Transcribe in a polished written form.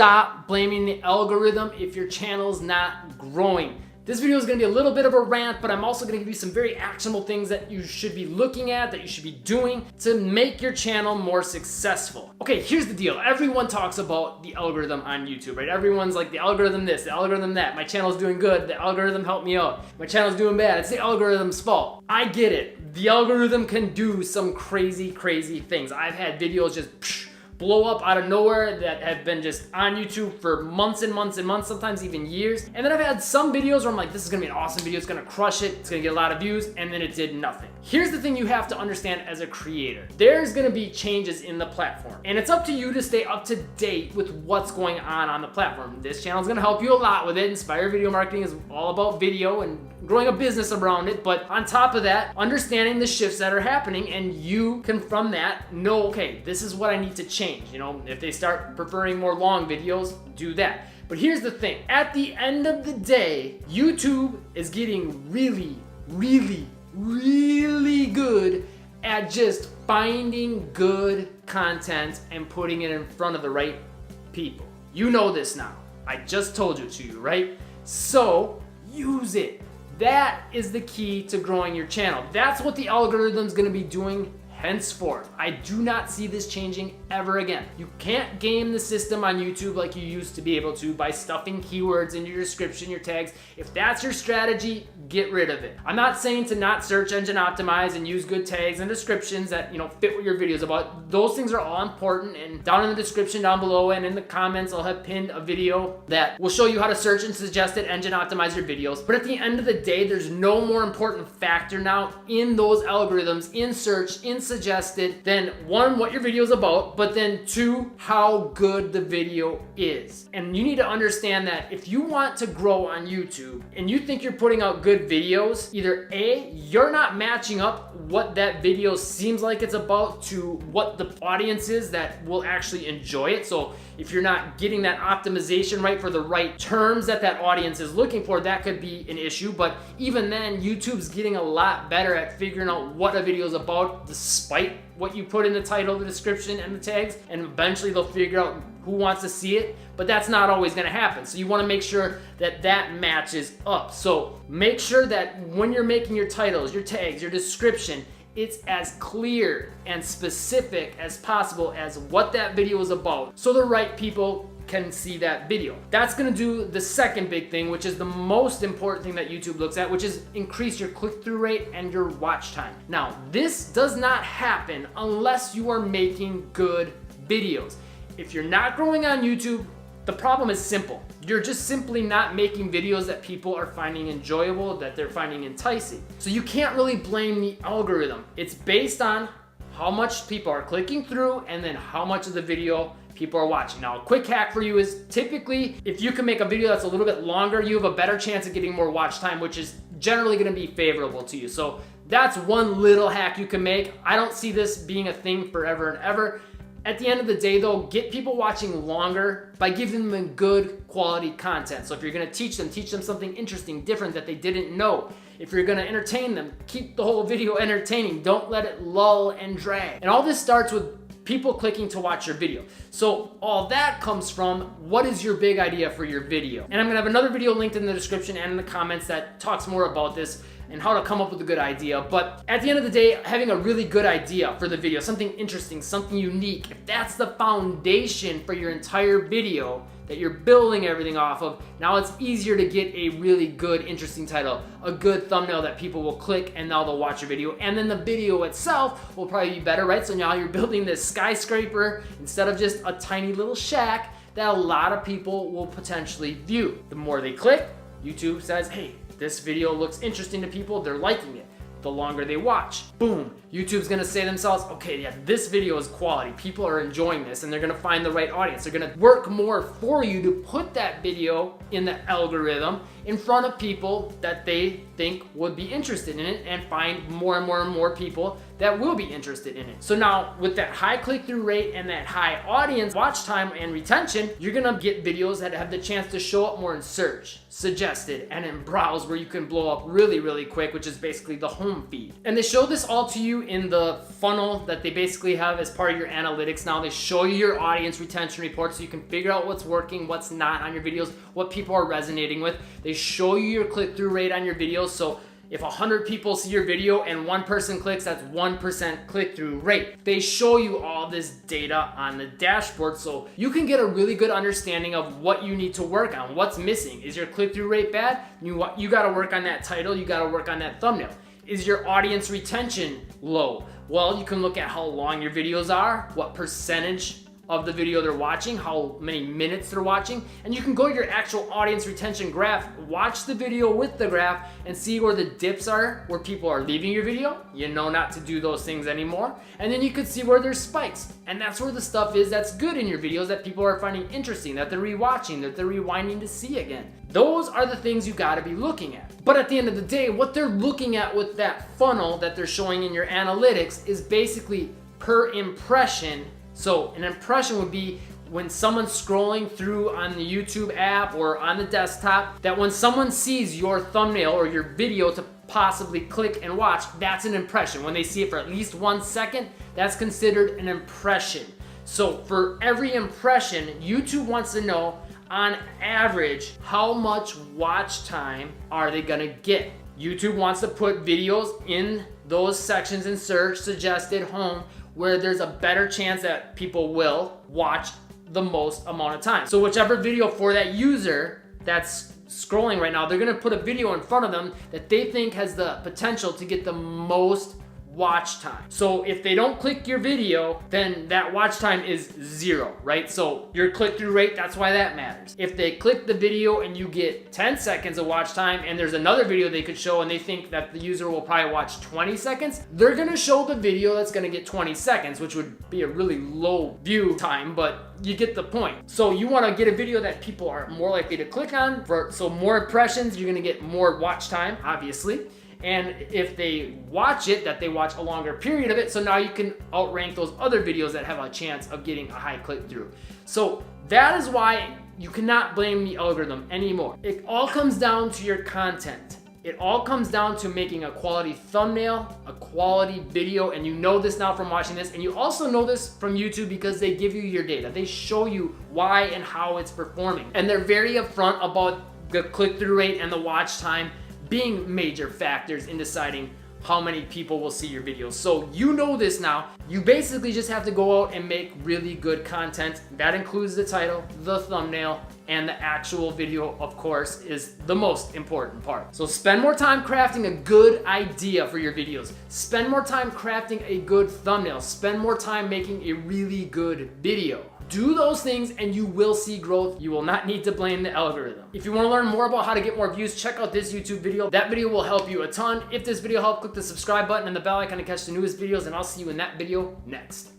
stop blaming the algorithm if your channel's not growing. This video is going to be a little bit of a rant, but I'm also going to give you some very actionable things that you should be looking at, that you should be doing to make your channel more successful. Okay, here's the deal. Everyone talks about the algorithm on YouTube, right? Everyone's like, the algorithm this, the algorithm that. My channel's doing good, the algorithm helped me out. My channel's doing bad, it's the algorithm's fault. I get it. The algorithm can do some crazy things. I've had videos just blow up out of nowhere that have been just on YouTube for months and months and months, sometimes even years. And then I've had some videos where I'm like, this is gonna be an awesome video, it's gonna crush it, it's gonna get a lot of views, and then it did nothing. Here's the thing you have to understand as a creator. There's gonna be changes in the platform, and it's up to you to stay up to date with what's going on the platform. This channel is gonna help you a lot with it. Inspire Video Marketing is all about video and growing a business around it, but on top of that, understanding the shifts that are happening, and you can from that know, okay, this is what I need to change. You know, if they start preferring more long videos, do that. But here's the thing, at the end of the day, YouTube is getting really good at just finding good content and putting it in front of the right people. You know this now. I just told it to you, right? So use it. That is the key to growing your channel. That's what the algorithm's gonna be doing henceforth. I do not see this changing ever again. You can't game the system on YouTube like you used to be able to by stuffing keywords into your description, your tags. If that's your strategy, get rid of it. I'm not saying to not search engine optimize and use good tags and descriptions that, you know, fit what your video is about. Those things are all important, and down in the description down below and in the comments, I'll have pinned a video that will show you how to search and suggested engine optimize your videos. But at the end of the day, there's no more important factor now in those algorithms, in search, in suggested, than one, what your video is about, but then two, how good the video is. And you need to understand that if you want to grow on YouTube and you think you're putting out good videos, either A, you're not matching up what that video seems like it's about to what the audience is that will actually enjoy it. So if you're not getting that optimization right for the right terms that that audience is looking for, that could be an issue. But even then, YouTube's getting a lot better at figuring out what a video is about despite what you put in the title, the description, and the tags, and eventually they'll figure out who wants to see it, but that's not always gonna happen. So you wanna make sure that that matches up. So make sure that when you're making your titles, your tags, your description, it's as clear and specific as possible as what that video is about, so the right people can see that video. That's gonna do the second big thing, which is the most important thing that YouTube looks at, which is increase your click-through rate and your watch time. Now, this does not happen unless you are making good videos. If you're not growing on YouTube, the problem is simple. You're just simply not making videos that people are finding enjoyable, that they're finding enticing. So you can't really blame the algorithm. It's based on how much people are clicking through and then how much of the video people are watching. Now, a quick hack for you is typically if you can make a video that's a little bit longer, you have a better chance of getting more watch time, which is generally gonna be favorable to you. So that's one little hack you can make. I don't see this being a thing forever and ever. At the end of the day though, get people watching longer by giving them good quality content. So if you're gonna teach them something interesting, different that they didn't know. If you're gonna entertain them, keep the whole video entertaining. Don't let it lull and drag. And all this starts with people clicking to watch your video. So all that comes from what is your big idea for your video. And I'm gonna have another video linked in the description and in the comments that talks more about this and how to come up with a good idea. But at the end of the day, having a really good idea for the video, something interesting, something unique, if that's the foundation for your entire video that you're building everything off of, now it's easier to get a really good, interesting title, a good thumbnail that people will click and now they'll watch your video. And then the video itself will probably be better, right? So now you're building this skyscraper instead of just a tiny little shack that a lot of people will potentially view. The more they click, YouTube says, hey, this video looks interesting to people, they're liking it. The longer they watch, boom, YouTube's gonna say to themselves, okay, yeah, this video is quality, people are enjoying this, and they're gonna find the right audience. They're gonna work more for you to put that video in the algorithm in front of people that they think would be interested in it, and find more and more and more people that will be interested in it. So now with that high click-through rate and that high audience watch time and retention, you're gonna get videos that have the chance to show up more in search, suggested, and in browse, where you can blow up really, really quick, which is basically the home feed. And they show this all to you in the funnel that they basically have as part of your analytics. Now they show you your audience retention report so you can figure out what's working, what's not on your videos, what people are resonating with. They show you your click-through rate on your videos. So if 100 people see your video and one person clicks, that's 1% click-through rate. They show you all this data on the dashboard so you can get a really good understanding of what you need to work on, what's missing. Is your click-through rate bad? You gotta work on that title, you gotta work on that thumbnail. Is your audience retention low? Well, you can look at how long your videos are, what percentage of the video they're watching, how many minutes they're watching, and you can go to your actual audience retention graph, watch the video with the graph, and see where the dips are, where people are leaving your video. You know not to do those things anymore. And then you can see where there's spikes. And that's where the stuff is that's good in your videos that people are finding interesting, that they're rewatching, that they're rewinding to see again. Those are the things you gotta be looking at. But at the end of the day, what they're looking at with that funnel that they're showing in your analytics is basically per impression. So an impression would be when someone's scrolling through on the YouTube app or on the desktop, that when someone sees your thumbnail or your video to possibly click and watch, that's an impression. When they see it for at least 1 second, that's considered an impression. So for every impression, YouTube wants to know, on average, how much watch time are they gonna get? YouTube wants to put videos in those sections in search, suggested, home, where there's a better chance that people will watch the most amount of time. So whichever video for that user that's scrolling right now, they're gonna put a video in front of them that they think has the potential to get the most watch time. So if they don't click your video, then that watch time is 0, right? So your click-through rate, that's why that matters. If they click the video and you get 10 seconds of watch time and there's another video they could show and they think that the user will probably watch 20 seconds, they're gonna show the video that's gonna get 20 seconds, which would be a really low view time, but you get the point. So you wanna get a video that people are more likely to click on, so more impressions, you're gonna get more watch time, obviously. And if they watch it, that they watch a longer period of it, so now you can outrank those other videos that have a chance of getting a high click-through. So that is why you cannot blame the algorithm anymore. It all comes down to your content. It all comes down to making a quality thumbnail, a quality video, and you know this now from watching this, and you also know this from YouTube because they give you your data. They show you why and how it's performing. And they're very upfront about the click-through rate and the watch time being major factors in deciding how many people will see your videos. So you know this now. You basically just have to go out and make really good content. That includes the title, the thumbnail, and the actual video, of course, is the most important part. So spend more time crafting a good idea for your videos. Spend more time crafting a good thumbnail. Spend more time making a really good video. Do those things and you will see growth. You will not need to blame the algorithm. If you want to learn more about how to get more views, check out this YouTube video. That video will help you a ton. If this video helped, click the subscribe button and the bell icon to catch the newest videos, and I'll see you in that video next.